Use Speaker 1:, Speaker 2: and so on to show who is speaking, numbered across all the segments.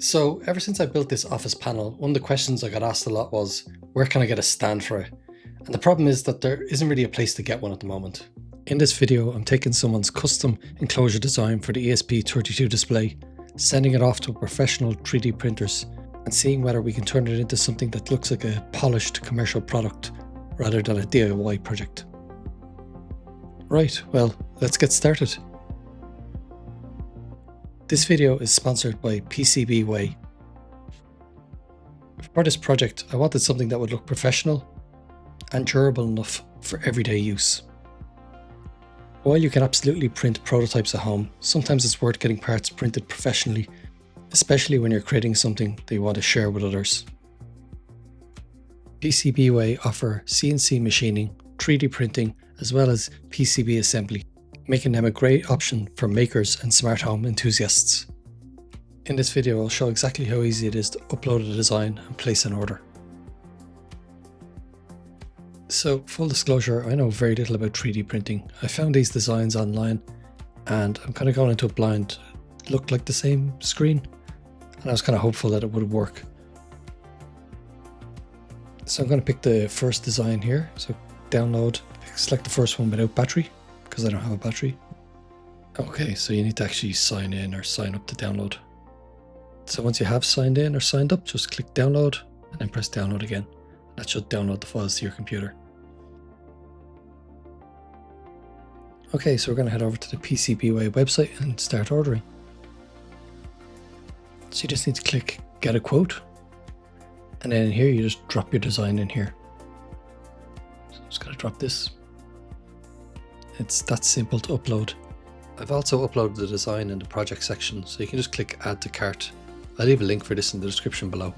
Speaker 1: So ever since I built this office panel, one of the questions I got asked a lot was, where can I get a stand for it? And the problem is that there isn't really a place to get one at the moment. In this video, I'm taking someone's custom enclosure design for the ESP32 display, sending it off to professional 3D printers, and seeing whether we can turn it into something that looks like a polished commercial product rather than a DIY project. Right, well, let's get started. This video is sponsored by PCB Way. For this project, I wanted something that would look professional and durable enough for everyday use. While you can absolutely print prototypes at home, sometimes it's worth getting parts printed professionally, especially when you're creating something that you want to share with others. PCB Way offer CNC machining, 3D printing, as well as PCB assembly, making them a great option for makers and smart home enthusiasts. In this video, I'll show exactly how easy it is to upload a design and place an order. So, full disclosure, I know very little about 3D printing. I found these designs online and I'm kind of going into it blind. It looked like the same screen and I was kind of hopeful that it would work. So I'm going to pick the first design here. So download, select the first one without battery because I don't have a battery. Okay, so you need to actually sign in or sign up to download. So once you have signed in or signed up, just click download and then press download again. That should download the files to your computer. Okay, so we're going to head over to the PCBWay website and start ordering. So you just need to click get a quote. And then here you just drop your design in here. So I'm just going to drop this. It's that simple to upload. I've also uploaded the design in the project section, so you can just click add to cart. I'll leave a link for this in the description below.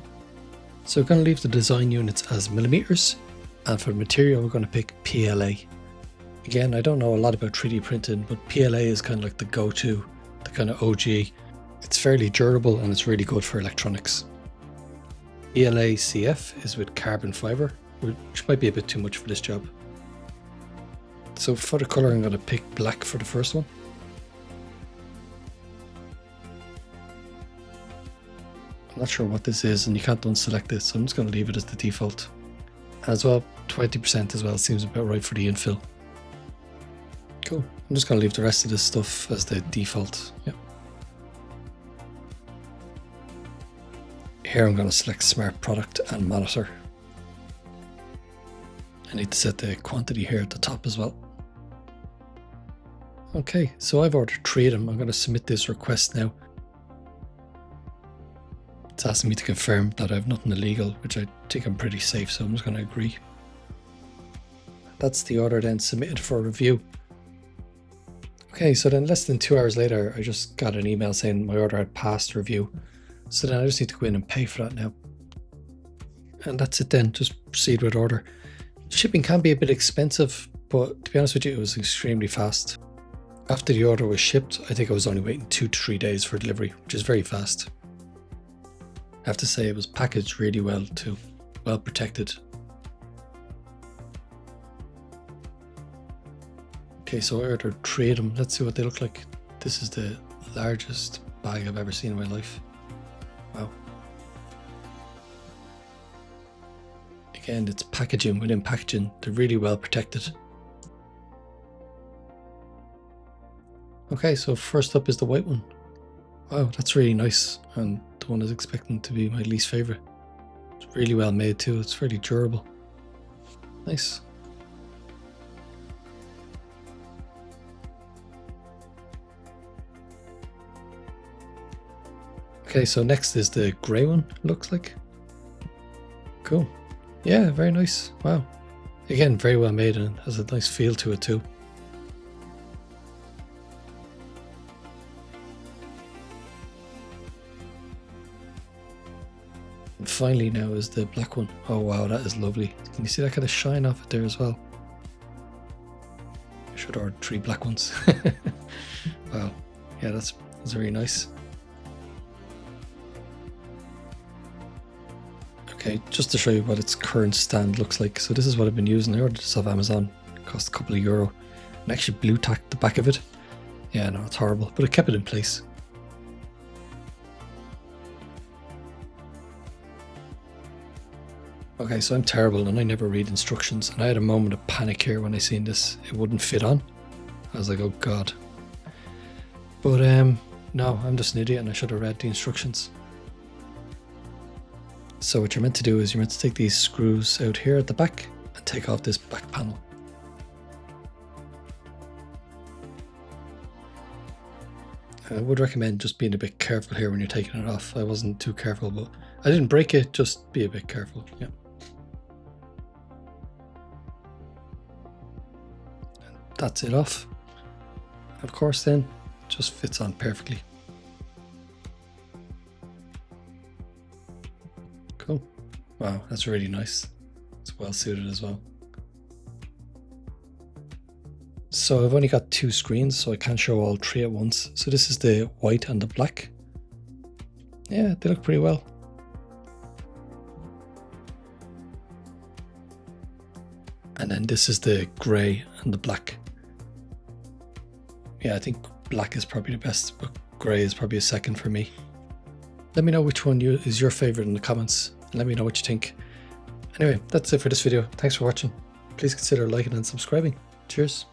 Speaker 1: So we're going to leave the design units as millimeters, and for the material we're going to pick PLA. Again, I don't know a lot about 3D printing, but PLA is kind of like the go-to, the kind of OG. It's fairly durable and it's really good for electronics. PLA CF is with carbon fiber, which might be a bit too much for this job. So for the color, I'm going to pick black for the first one. I'm not sure what this is and you can't unselect this, so I'm just going to leave it as the default. As well, 20% as well seems about right for the infill. Cool. I'm just going to leave the rest of this stuff as the default. Yep. Here I'm going to select Smart Product and Monitor. I need to set the quantity here at the top as well. Okay, so I've ordered 3 of them. I'm going to submit this request now. It's asking me to confirm that I have nothing illegal, which I think I'm pretty safe, so I'm just going to agree. That's the order then submitted for review. Okay, so then less than 2 hours later, I just got an email saying my order had passed review. So then I just need to go in and pay for that now. And that's it then, just proceed with order. Shipping can be a bit expensive, but to be honest with you, it was extremely fast. After the order was shipped, I think I was only waiting 2 to 3 days for delivery, which is very fast. I have to say it was packaged really well too, well protected. Okay, so I ordered 3 of them. Let's see what they look like. This is the largest bag I've ever seen in my life. Wow. Again, it's packaging within packaging. They're really well protected. Okay, so first up is the white one. Wow, that's really nice, and the one I was expecting to be my least favorite. It's really well made too. It's really durable. Nice. Okay, so next is the grey one, looks like. Cool. Yeah, very nice. Wow. Again, very well made and has a nice feel to it too. And finally now is the black one. Oh wow, that is lovely. Can you see that kind of shine off it there as well? I should order 3 black ones. Wow. Yeah, that's very nice. Okay, just to show you what its current stand looks like. So this is what I've been using. I ordered this off Amazon. It cost a couple of euro. And actually blue tacked the back of it. Yeah, no, it's horrible, but it kept it in place. Okay, so I'm terrible and I never read instructions, and I had a moment of panic here when I seen this. It wouldn't fit on. I was like, oh god. But no, I'm just an idiot and I should have read the instructions. So what you're meant to do is you're meant to take these screws out here at the back and take off this back panel. I would recommend just being a bit careful here when you're taking it off. I wasn't too careful, but I didn't break it, just be a bit careful. Yeah. And that's it off. Of course then, it just fits on perfectly. Cool. Wow, that's really nice. It's well suited as well. So I've only got 2 screens, so I can't show all 3 at once. So this is the white and the black. Yeah, they look pretty well. And then this is the grey and the black. Yeah, I think black is probably the best, but grey is probably a second for me. Let me know which one is your favourite in the comments. And let me know what you think. Anyway, that's it for this video. Thanks for watching. Please consider liking and subscribing. Cheers.